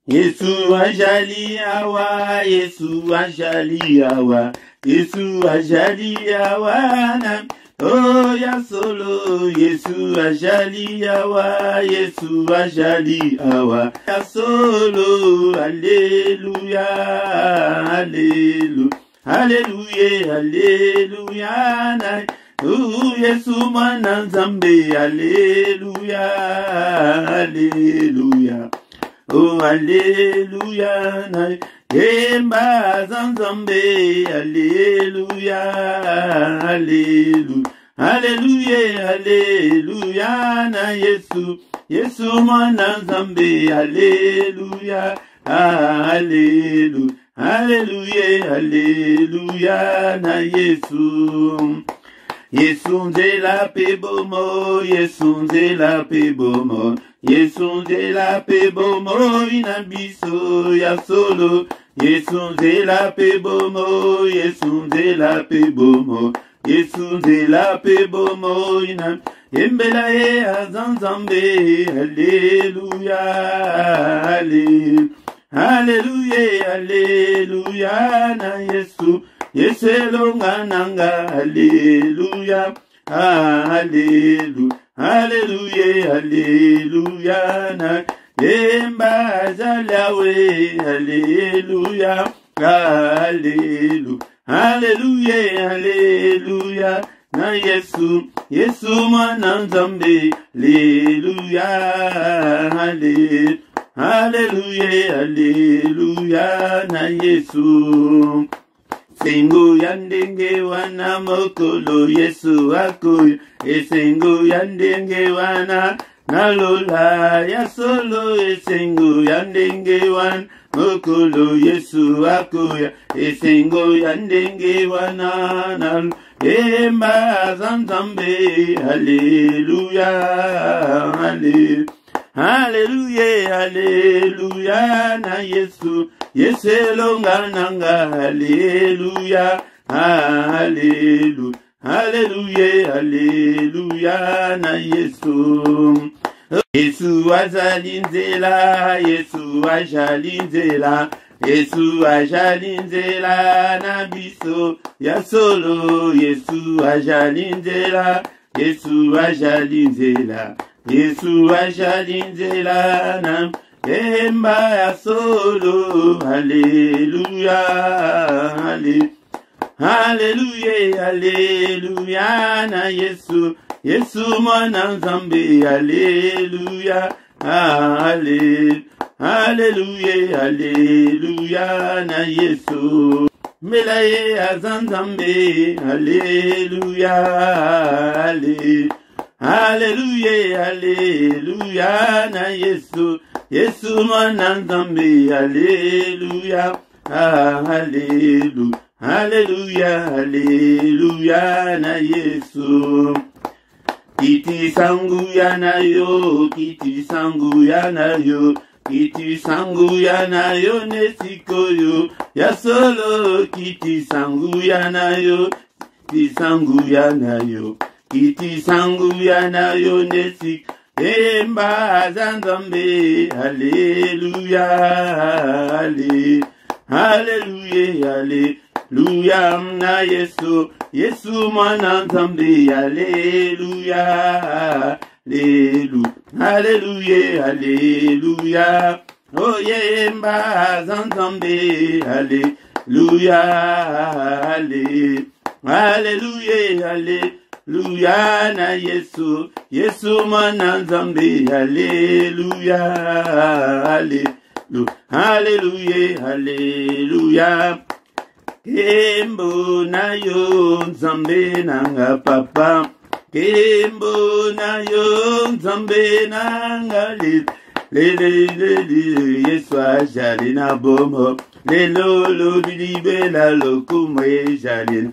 Yesu ajali awa, Yesu ajali awa, Yesu ajali awa na. Oh ya solo, Yesu ajali awa, Yesu ajali awa, ya solo, Alléluia, Alléluia, Alléluia, Alléluia na. Oh Yesu mwana Nzambe, Alléluia, Alléluia. Oh, Alléluia, Yemba Zanzambe, Alléluia, Alléluia, Alléluia, Alléluia, na Yesu, Yesu mwana Nzambe, Alléluia, Alléluia, Alléluia, Alléluia, na Yesu. Yesu nzela pe bomo, Yesu nzela pe bomo, Yesu nzela pe bomo inabiso ya solo. Yesu nzela pe bomo, Yesu nzela pe bomo, Yesu nzela pe bomo ina. Embela e azanzambe, Alléluia, Alléluia, Alléluia, Alléluia na Yesu. Yeselonga nanga, Alléluia, Alléluia, Alléluia, Alléluia, na Yemba Zalawe, Alléluia, Alléluia, Alléluia, Alléluia, na Yesu, Yesu mwana Nzambe, Alléluia, Alléluia, Alléluia, Alléluia, na Yesu. Sengu yandenge wana mokolo Yesu akuya, esengu yandenge wana nalola ya solo, esengu yandenge wana mokolo Yesu akuya, esengu yandenge wana nalola. Emba Zanzambe, Alléluia, Alléluia, Alléluia, Alléluia, na Yesu, Yeselonga nanga, Alléluia, Alléluia, Alléluia, Alléluia, na Yesu. Yesu azali nzela, Yesu ajali nzela, Yesu ajali nzela na biso ya solo. Yesu ajali nzela, Yesu ajali nzela, Yesu ajali nzela na emba ya solo. Alléluia, Alléluia, Alléluia, Alléluia na Yesu, Yesu mwana Nzambe, Alléluia, Alléluia, Alléluia, Alléluia na Yesu. Melaye azanzambe, Alléluia, Alléluia, Alléluia, Alléluia na Yesu, Yesu mwana Nzambe, Alléluia, Alléluia, Alléluia, Alléluia na Yesu. Kiti sangu yanayo, kiti sangu yanayo, kiti sangu yanayo nesikoyo ya solo. Kiti sangu yanayo, kiti sangu yanayo, kiti sangu yanayo nesikoyo. Emba Zanzambe, Alléluia, Alléluia, Alléluia, Alléluia na Yesu, Yesu mwana Nzambe, Alléluia, Alléluia, Alléluia, Alléluia. Oh yemba Zanzambe, Alléluia, Alléluia, Alléluia, Alléluia na Yesu, Yesu mwana Nzambe, Alléluia, Alléluia, Alléluia, Alléluia. Kembo na yo Nzambe nanga papa, Kembo na yo Nzambe nanga le Yesu ajali na bomo, le lolo bilibela lokumwe jali.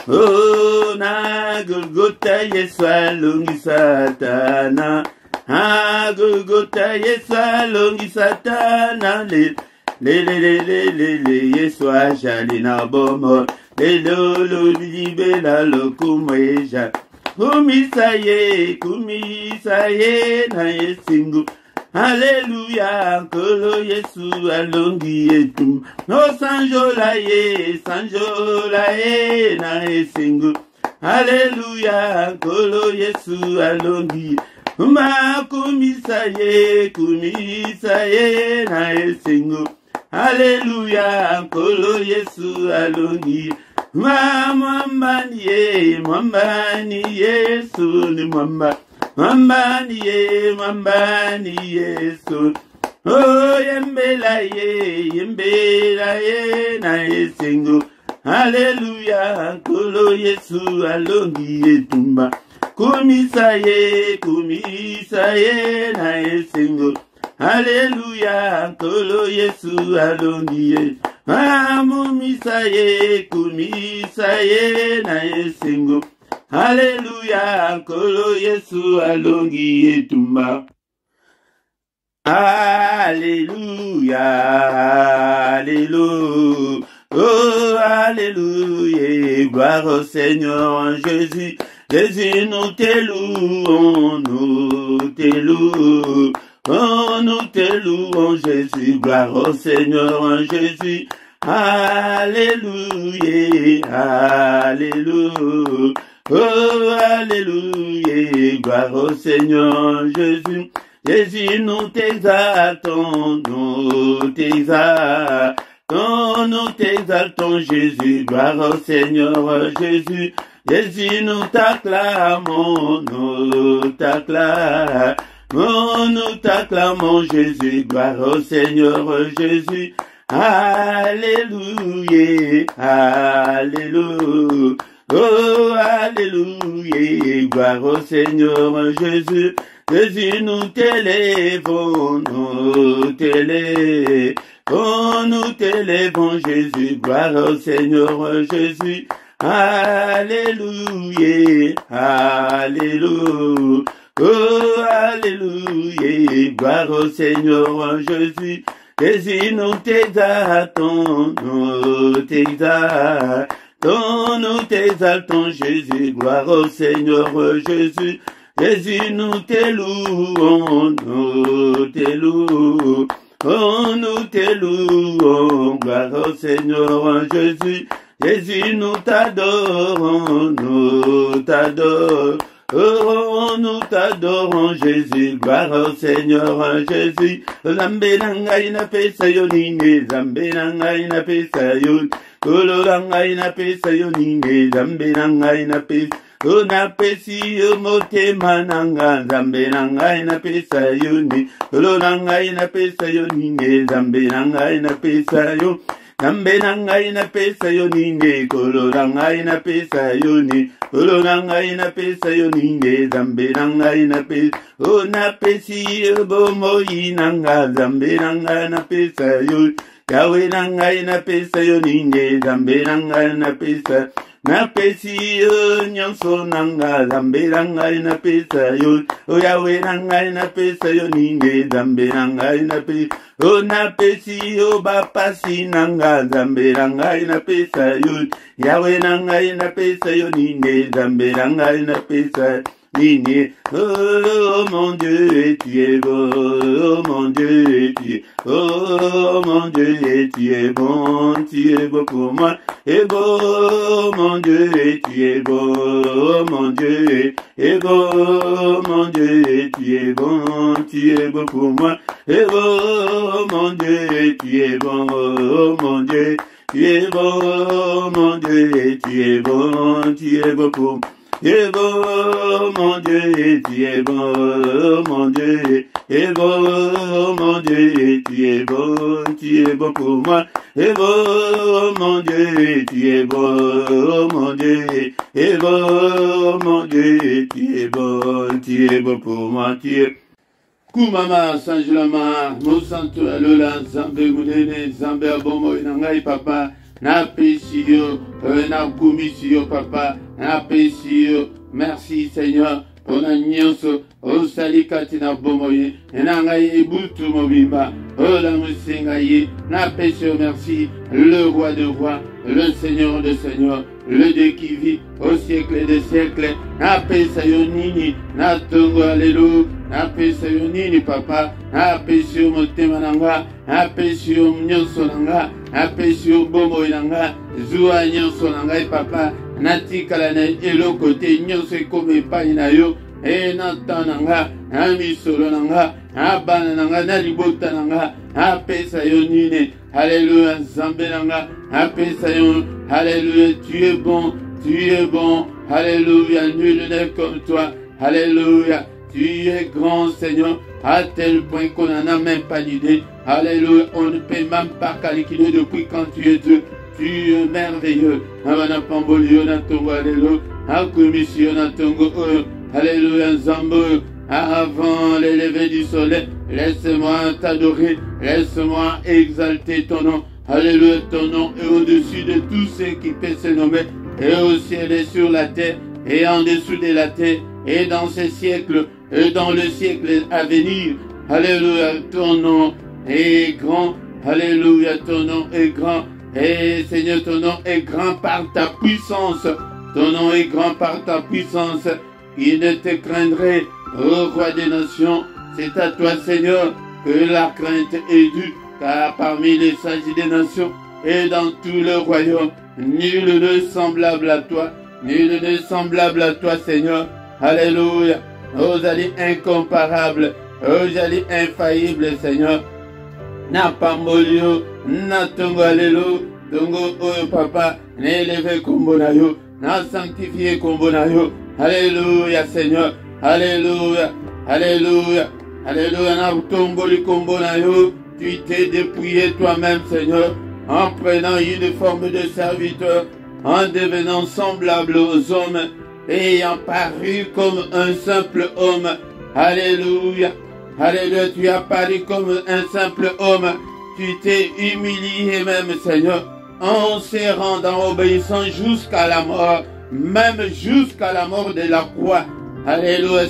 Oh na Golgotha Yesu alongi Satana, ha Golgotha Yesu alongi Satana le Yesu ajali na bomo, le lolo bilibela lokumwe jali. Kumisaye na yesingu, Alléluia, Kolo Yesu alongi etum. No sanjolaye, na esingu. Alléluia, Kolo Yesu alongi. Ma kumisaye, na esingu. Alléluia, Kolo Yesu alongi. Mwambaniye, Yesu ni mwamba. Mwambaniye, Yesu. Oh, yembelaye, na esingu. Alléluia, Kolo Yesu alongi etumba. Kumisaye, na esingu. Alléluia, Kolo Yesu alongi. Amumisaye, na esingu. Alléluia, Kolo Yesu alongi etumba. Alléluia, alléluia. Oh, alléluia, gloire au Seigneur Jésus. Jésus, nous te louons, nous te louons. Oh, nous te louons, Jésus, gloire au Seigneur Jésus. Alléluia, alléluia. Oh, alléluia, gloire au Seigneur Jésus. Jésus, nous t'exaltons, nous t'exaltons, Jésus, gloire au Seigneur Jésus. Jésus, nous t'acclamons, nous t'acclamons, Jésus, gloire au Seigneur Jésus. Alléluia, alléluia. Oh, alléluia, gloire au Seigneur Jésus. Jésus, nous t'élèvons, nous t'élèvons, Jésus, gloire au Seigneur Jésus. Alléluia, alléluia. Oh, alléluia, gloire au Seigneur Jésus. Jésus, nous t'exaltons, nous t'exaltons, Jésus, gloire au Seigneur Jésus. Jésus, nous te louons, oh, nous te louons, gloire au Seigneur Jésus. Jésus, nous t'adorons, oh, nous t'adorons, Jésus, gloire au Seigneur Jésus. Zambe nangai na pesa yonine, zambe nangai na pesa yon. Kolo nangai na pesa yonine, zambe nangai na pesa. Una pesi yo motema nanga, zambe nangai na pesa yoni. Kolo nangai na pesa yonine, zambe nangai na pesa yon. Zambe nangai na pesa yonine, kolo nangai na pesa yoni. Kolo nangai na pesa yonine, zambe nangai na pesa. Una pesi yo bomoyi nanga, zambe nangai na pesa yoni. Yahweh nangai na pesa yonine, zambe nangai na pesa. Na pesi yo nyonso nanga, zambe nangai na pesa yo. O Yahweh nangai na pesa yo ninde, zambe nangai na pesa. O na pesi yo bapasi nanga, zambe nangai na pesa yo. Yahweh nangai na pesa yo ninde, zambe nangai na pesa. Oh mon Dieu, tu es beau, oh mon Dieu, oh mon Dieu, tu es bon pour moi, et beau, mon Dieu, tu es beau, oh mon Dieu, et beau, mon Dieu, tu es beau pour moi, et beau, mon Dieu, tu es bon, oh mon Dieu, tu es beau, mon Dieu, tu es beau pour moi. Tu es beau, mon Dieu, tu es beau, mon Dieu, et beau, mon Dieu, tu es beau pour moi, et beau, mon Dieu, tu es beau, mon Dieu, et beau, mon Dieu, tu es beau pour moi, tu es Kumama, Sanjulama, Mosanto, Alola, Zambe, Moudene, Zambe, Abomo, Nangai, Papa, na pesio, na kumisio, Papa, na pesio. Merci Seigneur pour la nyonso, au Seigneur. ezali kati na bomoi na ngai butu mobimba olamusi ngai napesi yo merci le roi de rois, le seigneur de seigneurs, le Dieu qui vit au siècle des siècles. Napesa yo nini na tongo alléluia, napesa yo nini papa, napesi yo motema nanga, napesi yo nyonso nanga, napesi yo bomoi nanga, zuwa nyonso nanga papa, natikala na eloko te nyonso ekoma epai na yo. E na ntan nanga, na misolo nanga, na bana nanga, na libota nanga, napesa yo nini. Alléluia, Nzambe nanga, napesa yo. Alléluia, tu es bon, tu es bon. Alléluia, nul n'est comme toi. Alléluia, tu es grand Seigneur, à tel point qu'on n'en a même pas l'idée. Alléluia, on ne peut même pas calculer depuis quand tu es Dieu. Tu es merveilleux. Avana pambolio na tongo alléluia, akumisio na tongo. Alléluia, Nzambe. Avant le lever du soleil, laisse-moi t'adorer, laisse-moi exalter ton nom. Alléluia, ton nom est au-dessus de tout ce qui peut se nommer, et au ciel et sur la terre, et en dessous de la terre, et dans ce siècle, et dans le siècle à venir. Alléluia, ton nom est grand. Alléluia, ton nom est grand. Et Seigneur, ton nom est grand par ta puissance. Ton nom est grand par ta puissance. Il ne te craindrait, ô roi des nations. C'est à toi, Seigneur, que la crainte est due, car parmi les sages des nations et dans tout le royaume, nul n'est semblable à toi, nul n'est semblable à toi, Seigneur. Alléluia. Ô Zali incomparable, ô Zali infaillible, Seigneur. Na pambolio, na tongo alléluia, tongo ô papa, n'élève kombo na yo, na sanctifié kombo na yo. Alléluia, Seigneur. Alléluia. Alléluia. Alléluia. Na tomboli kombo na yo. Tu t'es dépouillé toi-même, Seigneur, en prenant une forme de serviteur, en devenant semblable aux hommes, ayant paru comme un simple homme. Alléluia. Alléluia. Tu as paru comme un simple homme. Tu t'es humilié même, Seigneur, en se rendant obéissant jusqu'à la mort, même jusqu'à la mort de la croix. Alléluia.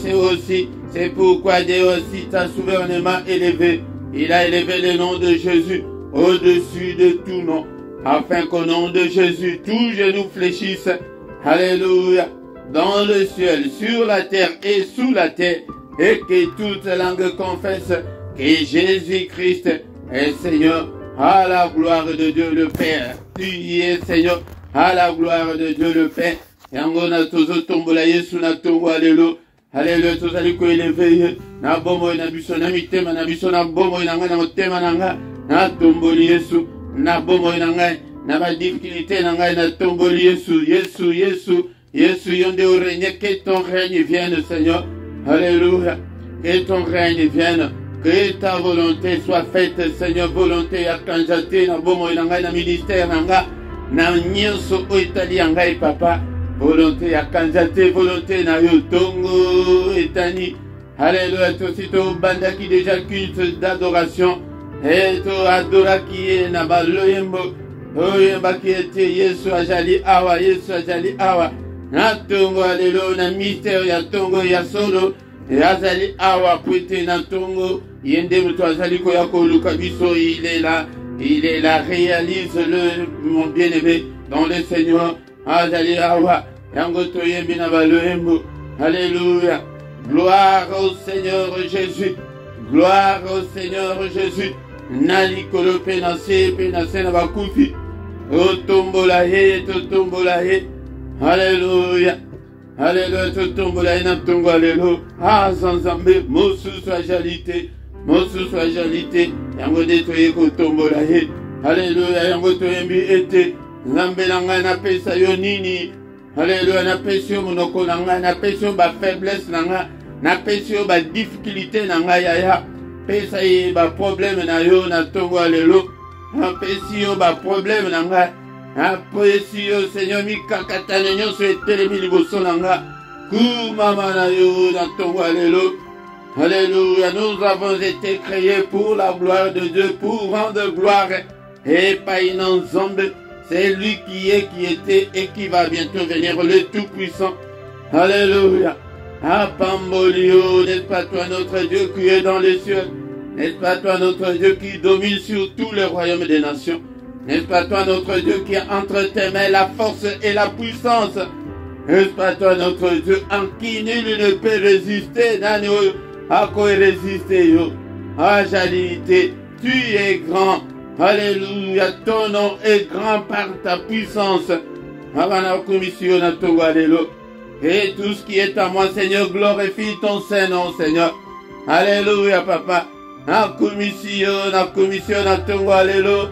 C'est pourquoi Dieu aussi t'a souverainement élevé. Il a élevé le nom de Jésus au-dessus de tout nom, afin qu'au nom de Jésus, tout genou fléchisse. Alléluia. Dans le ciel, sur la terre et sous la terre, et que toute langue confesse que Jésus-Christ est Seigneur, à la gloire de Dieu le Père. Tu y es Seigneur, à la gloire de Dieu le Père. Yango na tozo tombola Yesu na tongo alléluia. Alléluia, tozali ko élevé na bomo na biso na mitema na biso na bomo na nga na motema na nga na tomboli Yesu na bomo na nga na ba difficulté na nga na tomboli Yesu. Yesu yonde au règne, que ton règne vienne, Seigneur. Alléluia. Que ton règne vienne. Que ta volonté soit faite, Seigneur. Volonté à kanjate na bomo na nga na ministère na nga na nyonso o itali ngai papa. Volonté à kanjate, volonté na yo tongo etani. Alléluia, tosito banda qui déjà culte d'adoration. Et to adora qui est na baloyembo. Oyemba qui était Yesu ajali awa, Yesu ajali awa. Na tongo alléluia, na mystère ya tongo ya solo. Et azali awa puete na tongo. Yende muto azali ko ya koluka biso, il est là, réalise-le, mon bien-aimé, dans le Seigneur. Alléluia. Alléluia. Gloire au Seigneur Jésus. Gloire au Seigneur Jésus. Nali kolo penase na bakufi. O tombola he, to tombola he. Alléluia. Alléluia, to tombola he na tongo alléluia. Ah, Nzambe, mosu soit jalité. Mosu soit jalité. Yango de toye ko tombola he. Alléluia, yango toyembi ete. Nzambe nanga na pesa yo nini. Alléluia, na pesa yo monoko nanga, na pesa yo ba faiblesse nanga, na pesa yo ba difficulté nanga yaya. Pesa yo ba problème na yo na tongo alléluia. Na pesa yo ba problème nanga. Na pesa yo Seigneur mi kakatane nyonso etelemi liboso nanga. Kumama na yo na tongo alléluia. Alléluia, nous avons été créés pour la gloire de Dieu, pour rendre gloire et pas une ensemble. C'est lui qui est, qui était et qui va bientôt venir, le Tout-Puissant. Alléluia. Apambolio, n'est-ce pas toi notre Dieu qui est dans les cieux? N'est-ce pas toi notre Dieu qui domine sur tous les royaumes des nations? N'est-ce pas toi notre Dieu qui a entre tes mains la force et la puissance? N'est-ce pas toi notre Dieu en qui nul ne peut résister? Nani à quoi résister yo? Ah, Jalité, tu es grand. Alléluia, ton nom est grand par ta puissance. Avana commission na ton alléluia. Et tout ce qui est à moi, Seigneur, glorifie ton Saint-Nom, Seigneur. Alléluia, Papa. Na commission na ton alléluia.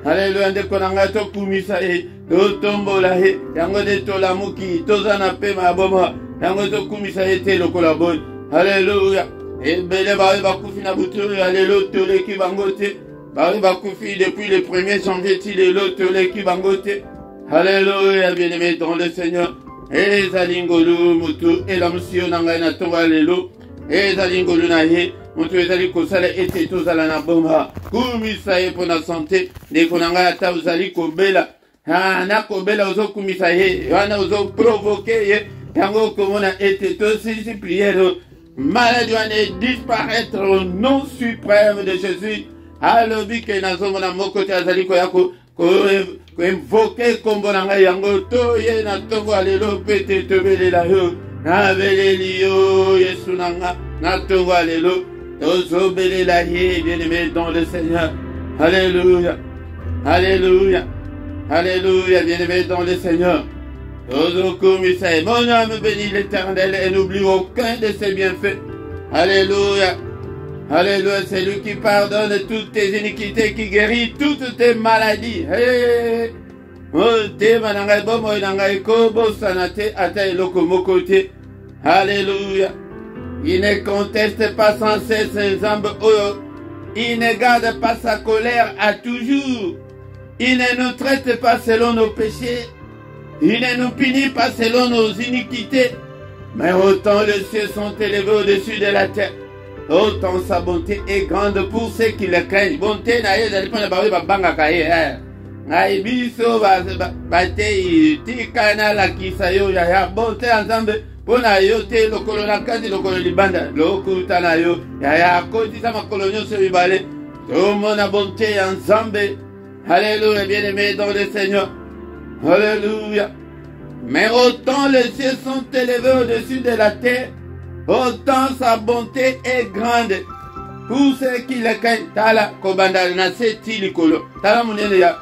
Alléluia, ndeko nanga to kumisa e, to tombola e, yango de to lamuki, to zana pe maboma, yango to kumisa e te lokola bon. Alléluia. Et bele ba kufi na butu, alléluia, to le ki bangote. Ba kufi depuis le 1er janvier, il est l'autre, to le ki bangote. Alléluia, bien-aimé dans le Seigneur. Et zalingolu mutu, et la musio nanga na to alléluia. Et zalingolu na ye. Mutu ezali kosala ete tozala na bomba kumisa ye pona santé ndeko na ngai ata ozali kobela na kobela ozokumisa ye wana ozoprovoke ye yango okomona ete tosilisi prière maladie wana disparaître au nom suprême de Jésus alobi ke nazomona moko te azali koya koinvoke kombo na ngai yango toye na ntongo ya lelo mpe te tobelela yo nabeleli yo Yesu na nga na ntongo ya lelo tozobelela ye bien-aimé dans le Seigneur. Alléluia. Alléluia. Alléluia, bien-aimé dans le Seigneur. Mon âme bénit l'Éternel et n'oublie aucun de ses bienfaits. Alléluia. Alléluia, c'est lui qui pardonne toutes tes iniquités, qui guérit toutes tes maladies. Hey. Alléluia. Il ne conteste pas sans cesse ses âmes. Il ne garde pas sa colère à toujours. Il ne nous traite pas selon nos péchés. Il ne nous punit pas selon nos iniquités. Mais autant les cieux sont élevés au-dessus de la terre, autant sa bonté est grande pour ceux qui le craignent. Bonté na ye dali pona bawe babanga kaye. Ngai biso batei tikana la kisayo ya bonté ensemble. Pona yo te lokolo na kati lokolo libanda lokuta na yo ya kotisa makolo nyonso mibale tomona bonté ensemble. Alléluia, bien-aimé dans le Seigneur. Alléluia. Mais autant les cieux sont élevés au-dessus de la terre, autant sa bonté est grande pour ceux qui le craignent. Tala kobanda na seti likolo tala munene ya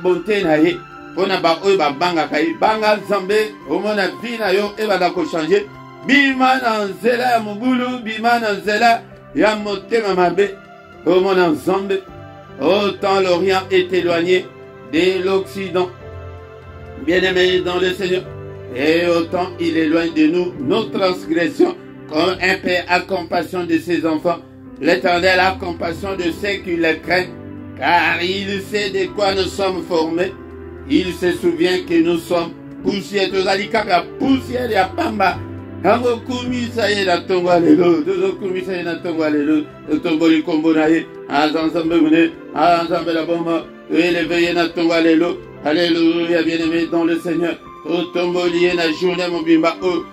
bonté na ye. Pona ba oyo babanga kai banga zambe omona vie na yo ebanda ko changer bima na nzela ya mobulu bima na nzela ya motema mabe omona zambe. Autant l'Orient est éloigné de l'Occident, bien-aimé dans le Seigneur, et autant il éloigne de nous nos transgressions. Comme un père a compassion de ses enfants, l'Éternel a compassion de ceux qui le craignent, car il sait de quoi nous sommes formés. Il se souvient que nous sommes poussière, tozalikaka poussière ya pamba. Yango kumisa ye na tongo alelo, tozo kumisa ye na tongo alelo, tomboli kombo na ye, ensemble mune, ensemble la bomba, élevé ye na tongo alelo. Alléluia, bien-aimé dans le Seigneur. Tomboli ye na journée mobimba o,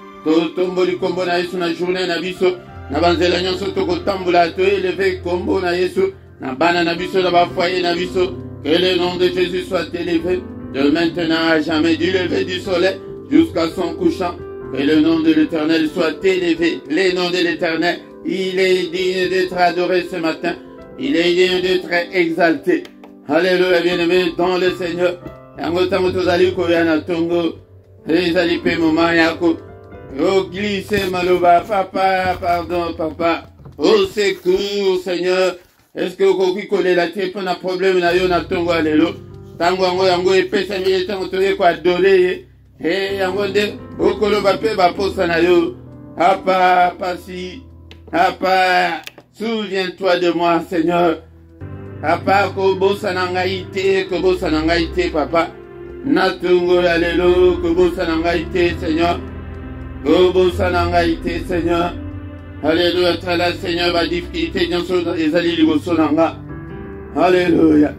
tomboli kombo na Yesu na journée na biso, na banzela nyonso tokotambula to élevé kombo na Yesu, na bana na biso na ba foyer na biso. Que le nom de Jésus soit élevé. De maintenant à jamais, du lever du soleil jusqu'à son couchant, que le nom de l'Éternel soit élevé. Le nom de l'Éternel, il est digne d'être adoré ce matin. Il est digne d'être exalté. Alléluia, bien-aimé dans le Seigneur. Yango tango tozali koyana tongo, ezali pe moma yako. Oh, glisse maloba, papa, pardon, papa. Au secours, Seigneur. Est-ce que vous pouvez la tête pour un problème na yo na tongo alelo? Tango yango epesa mi tango toye ko adore ye yango nde okolo bape baposa na yo. Papa, pasi, papa, souviens-toi de moi, Seigneur. Papa, kobosa na ngai te, papa. Na tongo alelo, kobosa na ngai te, Seigneur. Kobosa na ngai te, Seigneur. Alléluia, tala Seigneur, ba difficulté nyonso ezali liboso na nga. Alléluia.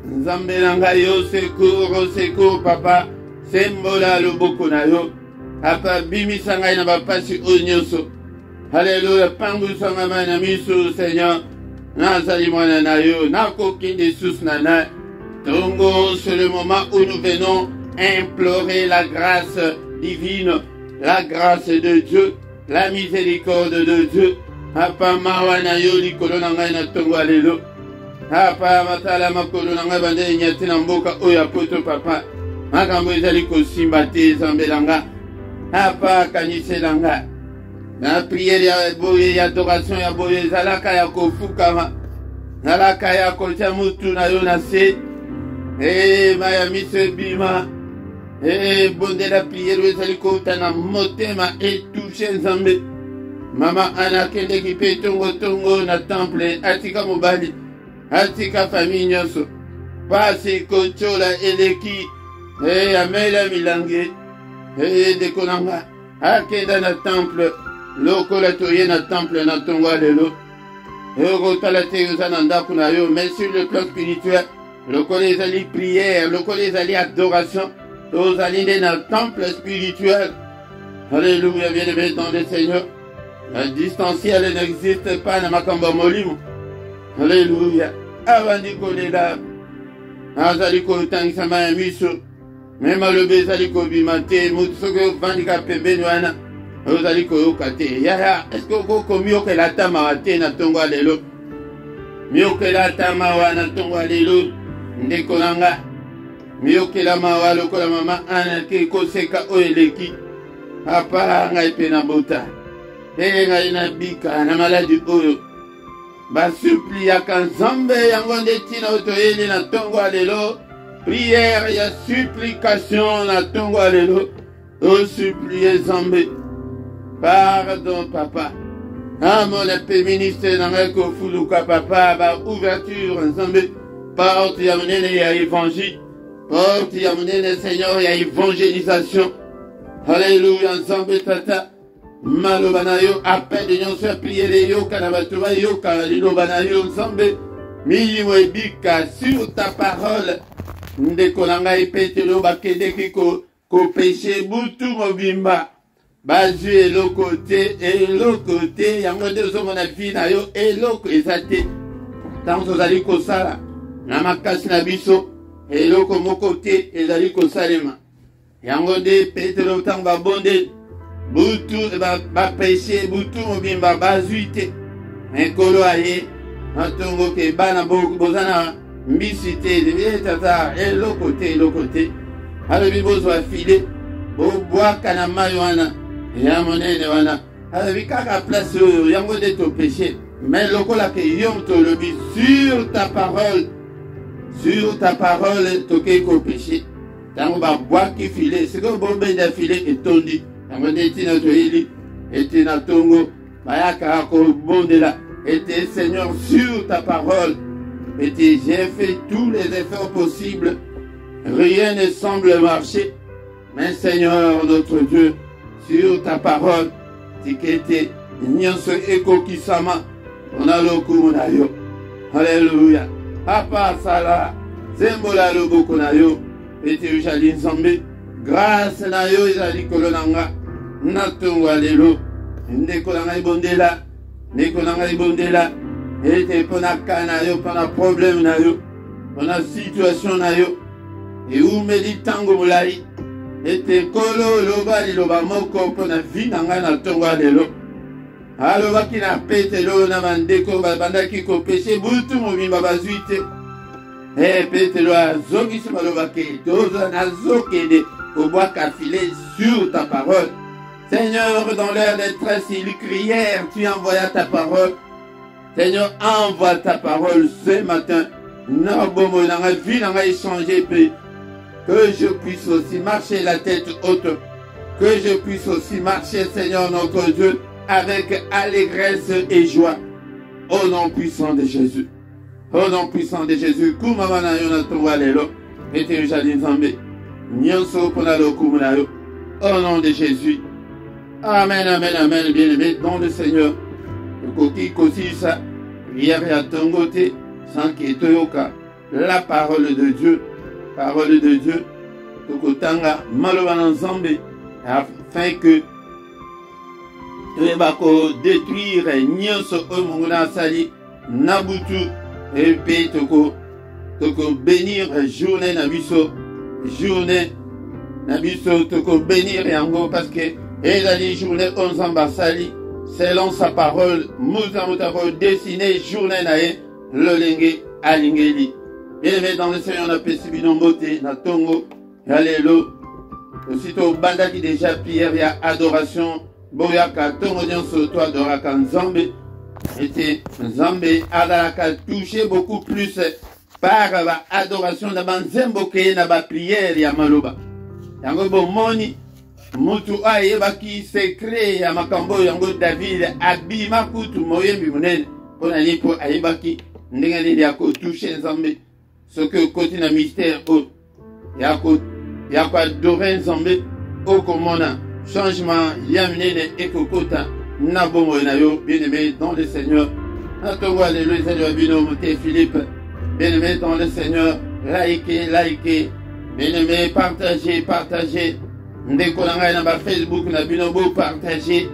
Nzambe na ngai yo secours, papa. Sembola loboko na yo. Papa bimisa ngai na bapasi oyo nyonso. Alléluia, pangwisa ngai na miso Seigneur. Nazali mwana na yo, nakoki de sous nana. Tongo, c'est le moment où nous venons implorer la grâce divine, la grâce de Dieu, la miséricorde de Dieu. Papa mawana yo likolo na ngai na tongo alelo. Papa matala makolo na ngai bande nyati na mboka oyo poto papa. Makambo ezali kosimba te zambelanga. Papa kaniselanga. Na prière ya boye ya adoration ya boye zalaka ya kofukama. Zalaka ya kotia mutu na yo na se. Maya mise bima. Bonde la prière ezali kota na motema etouche nzambe. Mama ana kende kipe tongo tongo na temple atika mobali. Atika famille nyonso. Pasi kochola eleki. Amela milange. Dekonanga. Akenda na temple. Loko la toye na temple na tongo lelo. Rotala te yozana ndako na yo. Mais sur le plan spirituel. Loko les ali prière. Loko les ali adoration. Aux alignés dans le temple spirituel. Alléluia, bien-aimé dans le Seigneur. Le distanciel n'existe pas dans ma kamba molimo. Alléluia. Avant de coller là. Azaliko tangsama ya miso. Même le bezaliko bimate. Moutsogo vandika pembe nuana. Ozaliko yokate. Yaya, est-ce que vous commis que la tama wate na tongo alelo? Mieux que la tama wa na tongo alelo. Ndekolanga. Mieux que la mawa lokola mama ana ke koseka oeleki. Papa ngai pena bota. Ngai na bika na maladi oyo. Ba supplia kan zambe yango ndetina otoyeli na tongo alelo. Prière ya supplication na tongo alelo. O supplie zambe. Pardon papa. Mon épée ministre na ngai ko fuluka papa ba ouverture zambe. Porte ya menene ya évangile. Porte ya menene Seigneur ya évangélisation. Alléluia nzambe tata. Maloba na yo appel de nyonso ya priere yo kana bato ba yo kana liloba na yo nzambe. Milimo ebika sur ta parole. Ndeko na ngai petelo bakedeki ko péché butu mobimba. Bazu eloko te yango nde ozomona vi na yo eloko eza te. Ntango tozali kosala na makasi na biso eloko moko te ezali kosalema. Yango nde petelo ntango babonde butu bapeshe butu mobimba bazwi te. Ekolo aye matongo ke bana bozana mbisi te tata eloko te. Alobi bozwa file bobwaka na mai wana ya monene wana. Alobi kaka place oyo yango nde topeshe. Mais lokola ke yom tolobi sur ta parole toke ko péché. Tango ba bwaki file siko bombe da file etondi. Tango nde tina toyeli etina tongo bayaka ko bondela. Et Seigneur sur ta parole. Et j'ai fait tous les efforts possibles. Rien ne semble marcher. Mais Seigneur notre Dieu, sur ta parole, tikete nyonso eko kisama. On a le coup na yo. Alléluia. Papa sala. Zembola loboko na yo. Et ujali nzambe. Grâce na yo ezali kolonanga. Natongo alelo. Ndeko na ngai bondela. Ndeko na ngai bondela. Et pona kana yo, pona problème na yo. Pona situation na yo. Et où me dit tango molai. Et kolo loba liloba moko pona vi na ngai na tongo alelo. Alobaki na petelo na bandeko babandaki ko péché butu mobimba bazwi te. Petelo azongisi malobaki toza nazokende kobwaka filet sur ta parole. Seigneur, dans leur détresse, ils crièrent, tu envoyas ta parole. Seigneur, envoie ta parole ce matin. Que je puisse aussi marcher la tête haute. Que je puisse aussi marcher, Seigneur notre Dieu, avec allégresse et joie. Au nom puissant de Jésus. Au nom puissant de Jésus. Kumamana yonatonga lelo. Ete jali nzambe. Nyonso pona lo kumunayo. Au nom de Jésus. Amen, amen, amen. Bien-aimé dans le Seigneur. Koki kosi sa. Prière ya tongote. Sans toyoka. La parole de Dieu. Parole de Dieu. Tokotanga. Malobana nzambe. afin que Tebako détruire nyonso omunguna sali nabutu et pe toko bénir journée nabiso journée nabiso toko bénir yango parce que ezali journée onzamba sali selon sa parole mutako dessiné journée nae lolenge alingeli et dans le Seigneur na pesibino mbote na tongo alelo aussitôt bandaki déjà prière ya adoration boyaka tongo nyonso to adoraka nzambe était nzambe adalaka touché beaucoup plus par la adoration na banzembo ke na ba prière ya maloba yango bomoni mutu ayebaki secret ya makambo yango David abima kutu moyembi munene pona lipo ayebaki ndenge nini ya ko toucher nzambe ce que côté na mystère o ya ko adorer nzambe o komona changement yamnene ekokota na bongo na yo bien-aimé dans le Seigneur. Natongo alléluia Seigneur bino moté Philippe bien-aimé dans le Seigneur, likez bien-aimé, partagez ndeko na ngai na ba Facebook na bino bo partager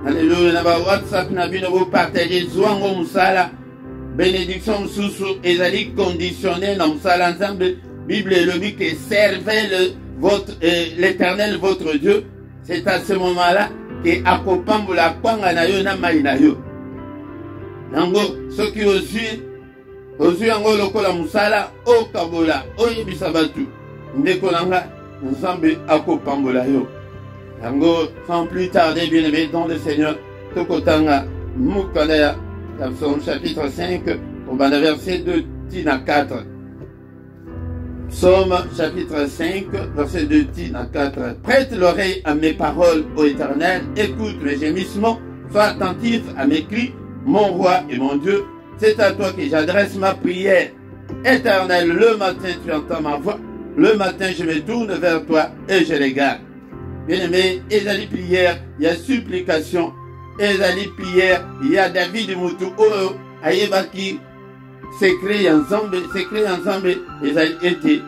alléluia na ba WhatsApp na bino bo partager zwango musala bénédiction mususu ezali conditionné na musala nzambe. Bible elobi que servez l'Éternel votre Dieu. C'est à ce moment-là que akopambola kwanga na yo na mai na yo. Nango soki ozwi yango lokola musala okabola oyebisa batu ndeko nanga nzambe akopambola yo. Nango sans plus tarder bien-aimé dans le Seigneur tokotanga mukanda ya Psaume chapitre 5 au bas de verset 2 tina 4. Psaume chapitre 5, verset 2 à 4. Prête l'oreille à mes paroles, ô Éternel, écoute mes gémissements, sois attentif à mes cris, mon roi et mon Dieu. C'est à toi que j'adresse ma prière. Éternel, le matin tu entends ma voix, le matin je me tourne vers toi et je les garde. Bien-aimé, ezali prière, il y a supplication, ezali prière, il y a David Moutou, oh, ayebaki, secret ensemble, ils ont été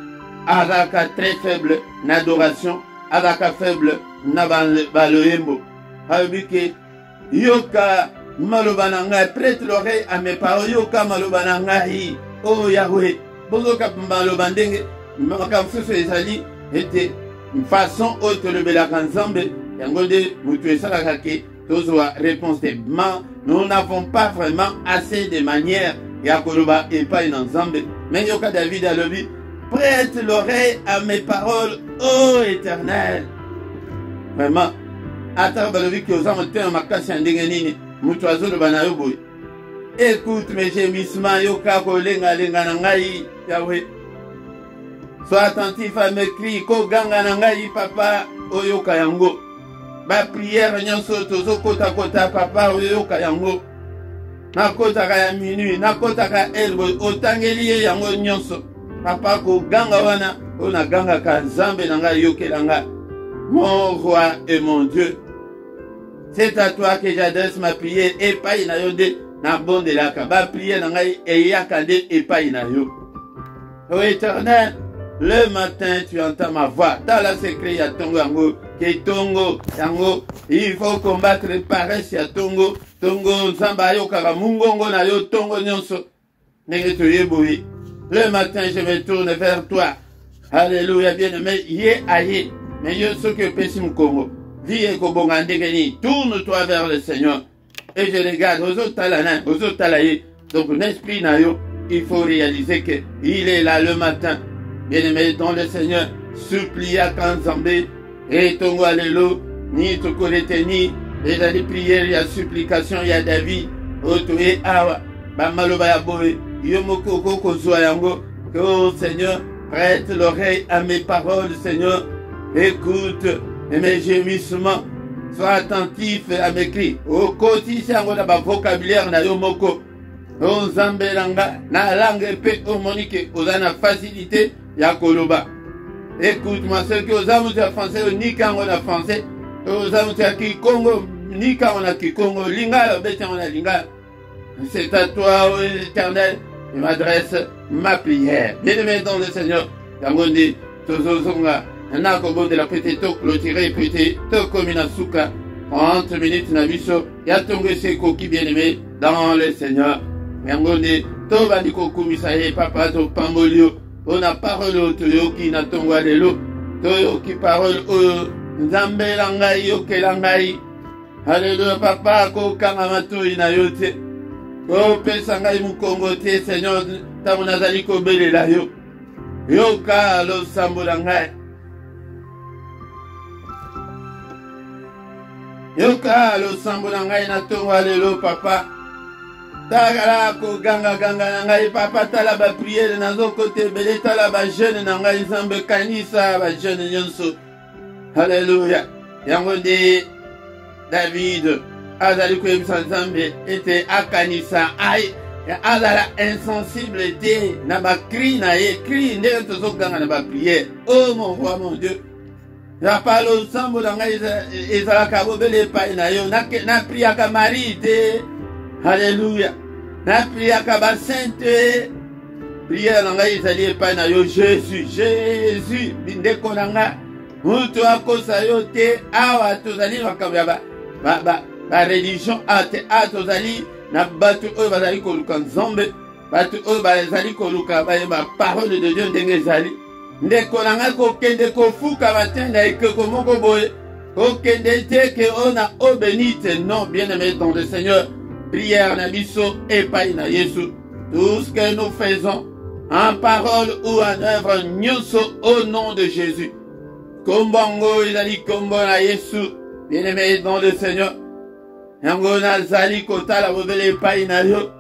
Araka très faible n'adoration, Araka faible n'abaloyembo. Abike yoka malobananga, prête l'oreille à mes paroles, yoka malobananga hi, oh Yahweh, bozoka malobandenge, makamfuso ezali était une façon haute le belakanzambe, yangode mutu salakake, tozoa réponse de man, nous n'avons pas vraiment assez de manières. Yakoloba et pas une ensemble. Mais yoka David a levé. Prête l'oreille à mes paroles, ô Éternel. Vraiment. Attends, balobi qui aux hommes tient ma casse en dégainini. Mutuazo de banayoboy. Écoute mes gémissements, yoka kolenga lenga nangai, Yahweh. Sois attentif à mes cris, ko ganga nangai, papa, o yoka yango. Ba prière nyonso tozo kota kota, papa, o yoka yango. Nakotaka ya minuit, nakotaka elbo, otangeli yango nyonso. Papa ko ganga wana, ona ganga ka zambe nanga yokelanga. Mon roi et mon Dieu. C'est à toi que j'adresse ma prière, epai na yo de na bonde laka. Ba prière nanga eyakande epai na yo. Ô Éternel, le matin tu entends ma voix. Dans la secret ya tongo yango, ke tongo yango, il faut combattre paresse ya tongo. Tongo nzamba yokaka mungongo na yo tongo nyonso nenge toyeboyi. Le matin je me tourne vers toi. Alléluia bien-aimé, yé aye. Mais yo ce que pesi mkongo. Vie kobonga ndenge ni. Tourne-toi vers le Seigneur. Et je regarde aux talana, aux talaye. Donc l'esprit na yo, il faut réaliser que il est là le matin. Bien-aimé dans le Seigneur, supplia kanzambe et tongo alléluia ni tokoleteni. Et dans les prières, il y a supplication, il y a David, Otoé Awa, Bamaloba Yaboé, Yomoko Koko Zoyango, que oh Seigneur, prête l'oreille à mes paroles, Seigneur, écoute mes gémissements, sois attentif à mes cris. Au quotidien, on a un vocabulaire, na Yomoko, on Zambelanga, na langue pe monique, on a la facilité, Yakoloba. Écoute-moi, ce que aux âmes de français, ni quand on a français, aux âmes de Congo, ni quand on a Kikongo, Linga, on a Linga. C'est à toi, ô Éternel, je m'adresse ma prière. Bien-aimé dans le Seigneur, Yangondi, Tozozonga, na kobondela pete to clôturer pete to komina suka 30 minutes na biso ya tongo ekoki bien-aimé dans le Seigneur. Yango nde to bandi kokumisa ye papa to pamboli yo mpona parole oyo toyoki na tongo ya lelo toyoki parole oyo nzambe na ngai yokela ngai. Haleluya papa akokanga matoi na yo te kopesa ngai mokongo te Seigneur ntango nazali kobelela yo yoka losambo na ngai. Yoka losambo na ngai na tongo ya lelo papa. Tagala koganga-ganga na ngai papa tala ba priere nazokote ebele tala ba jeune na ngai nzambe kanisa ba jeune nyonso. Haleluya. Yango nde David azali koyebisa nzambe ete akanisa azala insensible te na bakri na ye kri ndenge tozoganga na bapriere. Oh mon roi mon Dieu, papa losambo na ngai ezalaka bobele epai na yo napriaka Marie te. Alléluia. Na priaka ba sainte prière na ngai ezali epai na yo Jésus. Jésus bindeko na nga mutu akosa yo te awa tozali makambo ya ba religion ate tozali na bato oyo bazali koluka nzambe bato oyo bazali koluka bayeba parole de Dieu ndenge ezali. Ndeko na nga kokende kofuka batenda ekeko moko boye kokende te ke ona obénite. Non, bien-aimé dans le Seigneur, prière na biso epai na Yesu. Tout ce que nous faisons en parole ou en œuvre nyonso au nom de Jésus. Kombongo ezali kombo na Yesu. Bien-aimé dans le Seigneur, yango nazali kotala bobele epai na yo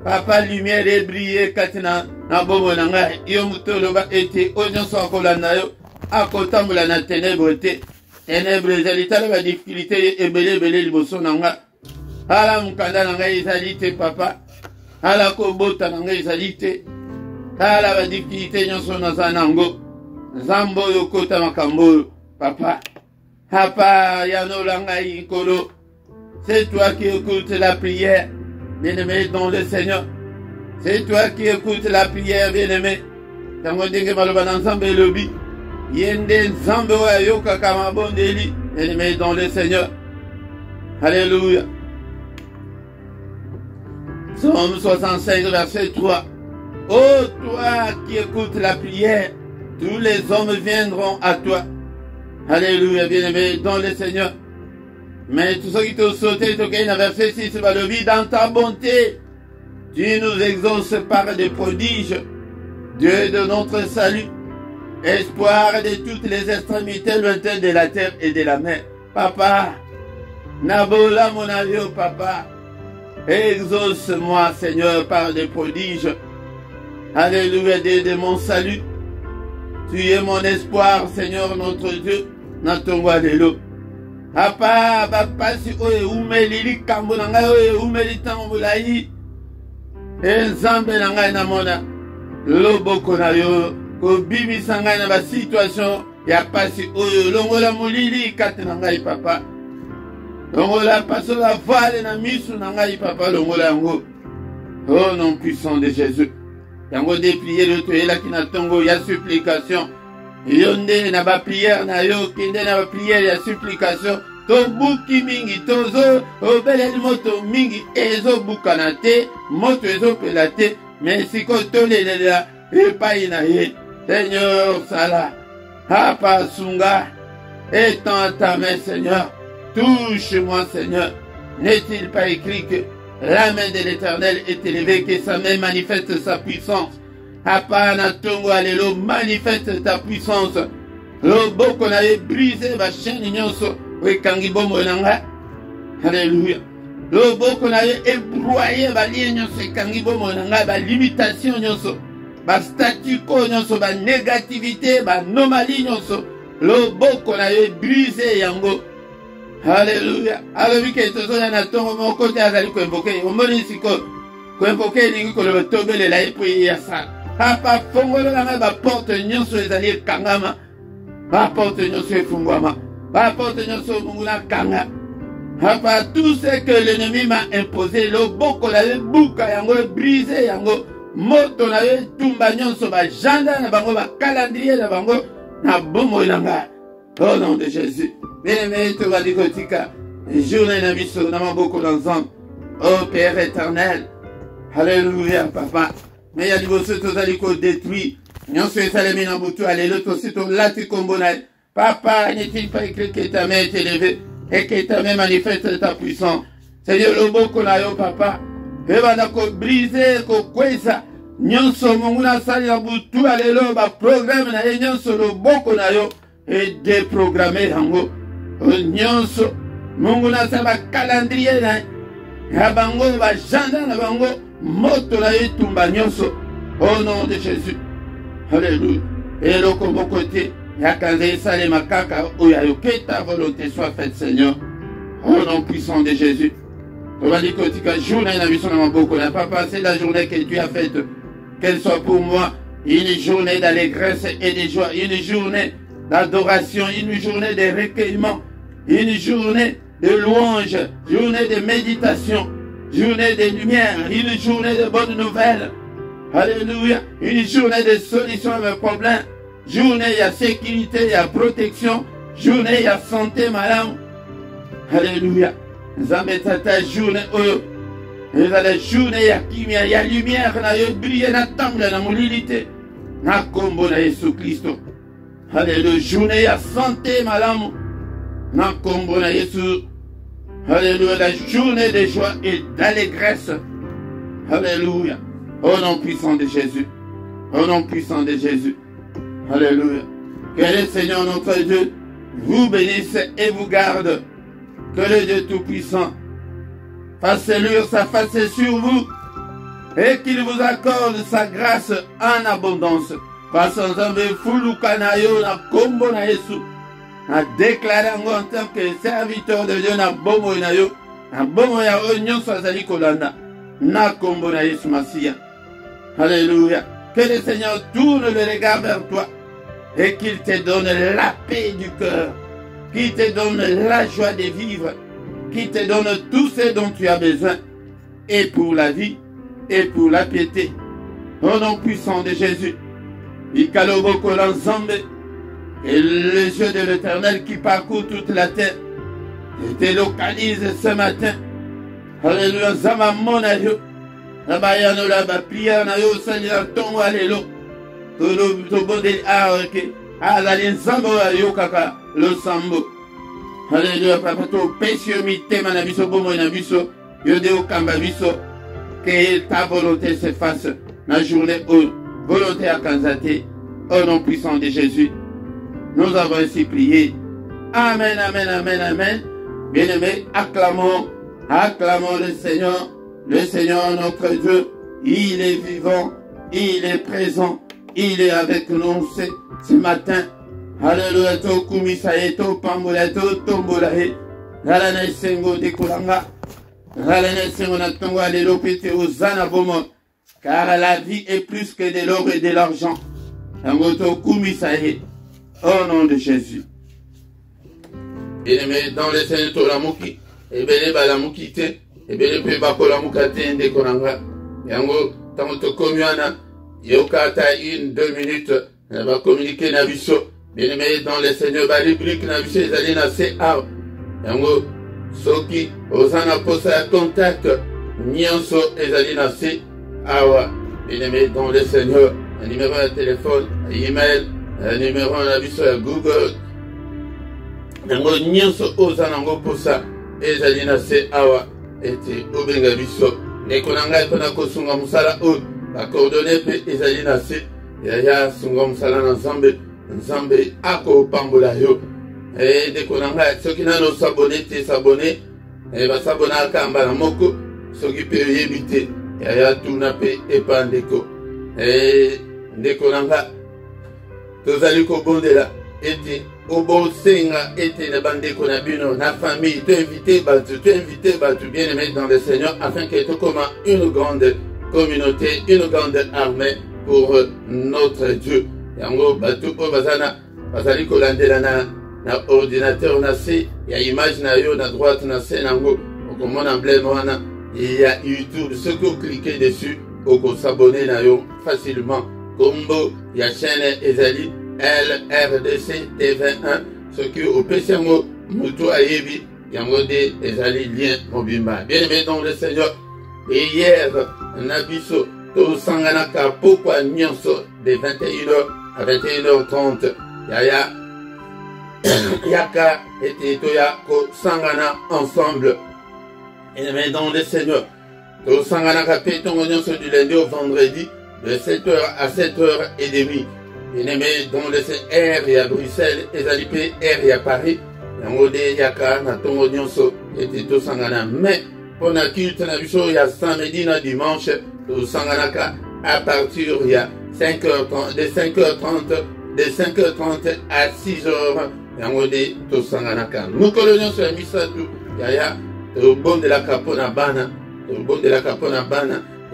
papa lumière ebrille kati na bomo na ngai yo moto oloba ete oyo nyonso akolanda yo akotambola na ténèbre te. Ténèbre ezali tala ba difficulté ebele liboso na ngai. Ala mukanda na ngai ezali te papa. Ala kobota na ngai ezali te. Ala ba difficulté nyonso naza nango. Nzambe oyo kota makambo oyo papa. Papa yanola ngai nkolo. C'est toi qui écoutes la prière, bien-aimé dans le Seigneur. C'est toi qui écoutes la prière, bien-aimé. Tango ndenge maloba na nzambe elobi yende nzambe oyo ayokaka mabondeli, bien-aimé dans le Seigneur. Alléluia. Psaume 65, verset 3. Ô toi qui écoutes la prière, tous les hommes viendront à toi. Alléluia, bien-aimé dans le Seigneur. Mais tout ce qui te sauté, verset 6, dans ta bonté, tu nous exauces par des prodiges, Dieu de notre salut, espoir de toutes les extrémités lointaines de la terre et de la mer. Papa, Nabola mon avion, papa, exauce-moi, Seigneur, par des prodiges. Alléluia, Dieu de mon salut. Tu es mon espoir, Seigneur, notre Dieu, Natongo Alléluia. Papa, bapasi oye umeli kambo na ngai oye umeli tango mulayi. Nzambe na ngai namona loboko na yo kobimisa ngai na ba situation ya pasi oyo longola molili kati na ngai papa. Longola pasola voile na misu na ngai papa longola yango. Au nom puissant de Jésus. Yango de prier le toyela ki na tongo ya supplication. Yonde na ba prière na yo kende na ba prière ya supplication to buki mingi tozo obele moto mingi ezo bukana te moto ezo pelate mais siko tolelela epai na ye. Seigneur sala hapa sunga étends ta main Seigneur, touche-moi Seigneur. N'est-il pas écrit que la main de l'Éternel est élevée, que sa main manifeste sa puissance? Apana tongo alelo, manifeste ta puissance. Lobo qu'on avait brisé ma chaîne nyonso, we kangibo monanga. Alléluia. Lobo qu'on avait ébroyé ma ligne nyonso, kangibo monanga, ma limitation nyonso, ma statu quo nyonso, ma négativité, ma anomalie nyonso. Lobo qu'on avait brisé yango. Alléluia. Alors oui que tozo ya na tongo mon côté azali ko invoquer, o moni siko ko invoquer ningi ko le tobele la epi ya sa. Papa fongolo na ba porte nyonso ezali kangama. Ba porte nyonso efungwama. Ba porte nyonso munguna kanga. Papa tout ce que l'ennemi m'a imposé, le boko la buka yango brisé yango. Moto na tumba nyonso ba janda na bango ba calendrier na bango na bomo ilanga. Au nom de Jésus. Bien-aimé, tu vas dire kotika. Journée na biso na maboko d'ensemble. Oh Père éternel. Alléluia, papa. Mais il y a du bosso tozali ko détruit. Nyonso esalemi na butu alelo tosito lati kombona. Papa, n'est-il pas écrit que ta main est élevée et que ta main manifeste ta puissance? Seigneur, le boko na yo, papa. Eba ko briser, ko kwesa. Nyonso monguna sali na butu alelo ba programme na ye nyonso le boko na yo et déprogrammer yango. Nyonso monguna sa ba calendrier na ya bango ba janda na bango moto na ye tumba nyonso. Au nom de Jésus. Alléluia. Et le combo côté, yakanze sale makaka oyayo que ta volonté soit faite, Seigneur. Au nom puissant de Jésus. On va dire que journée na biso na maboko na papa, c'est la journée que Dieu a faite. Qu'elle soit pour moi une journée d'allégresse et de joie, une journée d'adoration, une journée de recueillement, une journée de louange, journée de méditation, journée de lumière, une journée de bonnes nouvelles. Alléluia. Une journée de solution à mes problèmes. Journée, il y a sécurité, il y a protection. Journée, il y a santé, madame. Alléluia. Zambé tata journée, il y a la journée, il y a lumière, il y a briller la temple, la molilité. Na kombo na Jésus Christ. Alléluia. Journée, il y a santé, madame. Na kombo na Jésus. Alléluia. La journée de joie et d'allégresse. Alléluia. Au nom puissant de Jésus. Au nom puissant de Jésus. Alléluia. Que le Seigneur notre Dieu vous bénisse et vous garde. Que le Dieu Tout-Puissant fasse luire sa face sur vous et qu'il vous accorde sa grâce en abondance. Parce que Fulukanayo na kombo na Yesu a déclaré en tant que serviteur de Dieu na bomo na yo na bomo ya onyo sazali kolanda na kombo na Yesu Masia. Alléluia. Que le Seigneur tourne le regard vers toi et qu'il te donne la paix du cœur, qu'il te donne la joie de vivre, qu'il te donne tout ce dont tu as besoin, et pour la vie, et pour la piété. Au nom puissant de Jésus, Ikaloboko l'ensemble, et les yeux de l'Éternel qui parcourt toute la terre, et te localise ce matin. Alléluia, Zama Monayo. Nabayano la ba prière na yo Seigneur tongo alelo to bode arke azali nsambo yo kaka lo sambo. Alléluia papa to pesio mi tema na biso bomo na biso yo de okamba biso que ta volonté se fasse na journée où volonté à Kanzate au nom puissant de Jésus. Nous avons ainsi prié. Amen, amen, amen, amen. Bien-aimés, acclamons le Seigneur. Le Seigneur notre Dieu, il est vivant, il est présent, il est avec nous ce matin. Alléluia, to kumisaye, to pambula, to tombolahe. Ralana sengo de kulanga. Ralana sengo na tongo alelo pete ozana bomo. Car la vie est plus que de l'or et de l'argent. Tango to kumisaye. Au nom de Jésus. Bien-aimé, dans le Seigneur to la muki, et bien la mukite. Et bien, le pays bakola mukate nde konanga. Yango, tango to komiana, yokata 1-2 minutes, on va communiquer na biso. Bien aimé dans le Seigneur, ba rubrique na biso ezali na CA. Yango, soki, osana posa ya contact, nyonso ezali na CA. Bien aimé dans le Seigneur, un numéro de téléphone, un email, un numéro na biso ya Google. Yango, nyonso osana ngo posa ezali na CA. Ete obenga biso nekonanga epona kosunga musala o bakordone pe ezali na se ya sunga musala na nzambe akopambola yo nekonanga soki nano sabone te sabone basabona akamba na moko soki pe oyebi te ya tuna pe epa ndeko nekonanga tozali kobondela ete obosenga ete na bandeko na bino na famille tu invité batu bien aimé dans le Seigneur afin que tu comme une grande communauté, une grande armée pour notre Dieu. Yango batu o bazana bazali kolandela na ordinateur na se ya image na yo na droite na se nango okomona emblème wana il y a YouTube, ce que vous cliquez dessus, vous s'abonner na yo facilement. Combo, il y a chaîne Ezali, LRDC TV1 ce qui au PCMO Moutou Ayebi Yangode ezali lien mobimba. Bien aimé dans le Seigneur, et hier Nabiso to sanganaka pourquoi nyonso de 21h à 21h30 yaya yaka et toya ko sangana ensemble. Bien aimé dans le Seigneur, to sanganaka petongo nyonso du lundi au vendredi de 7h à 7h30. Bien aimé dans le Seigneur, R à Bruxelles, ezali R à Paris. Yangode yaka na tongo nyonso ete to sangana, mais pour la culte na biso ya samedi na dimanche to sanganaka à partir ya 5h30 de 5h30 à 6h yangode to sanganaka mukolo nyonso ya misatu yaya to bondelaka pona bana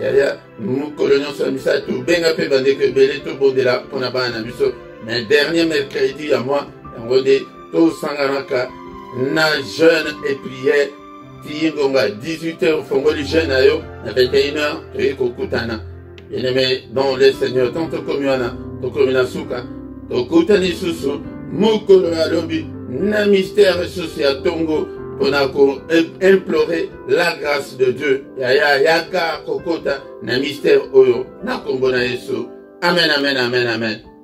yaya mukolo nyonso ya misatu benga pe bandeko ebele to bondela pona bana biso, mais dernier mercredi ya moi yangode to sanganaka na jeûne et prière Tiyingonga 18h fongoli jeûne ayo na 21h toye kokutana. Bien aimé dans le Seigneur, tant tokomiwana tokomina suka tokutani susu mukolo ya lobi na mystère susu ya tongo pona ko implorer la grâce de Dieu yaya yaka kokota na mystère oyo na kombo na Yesu. Amen, amen, amen, amen.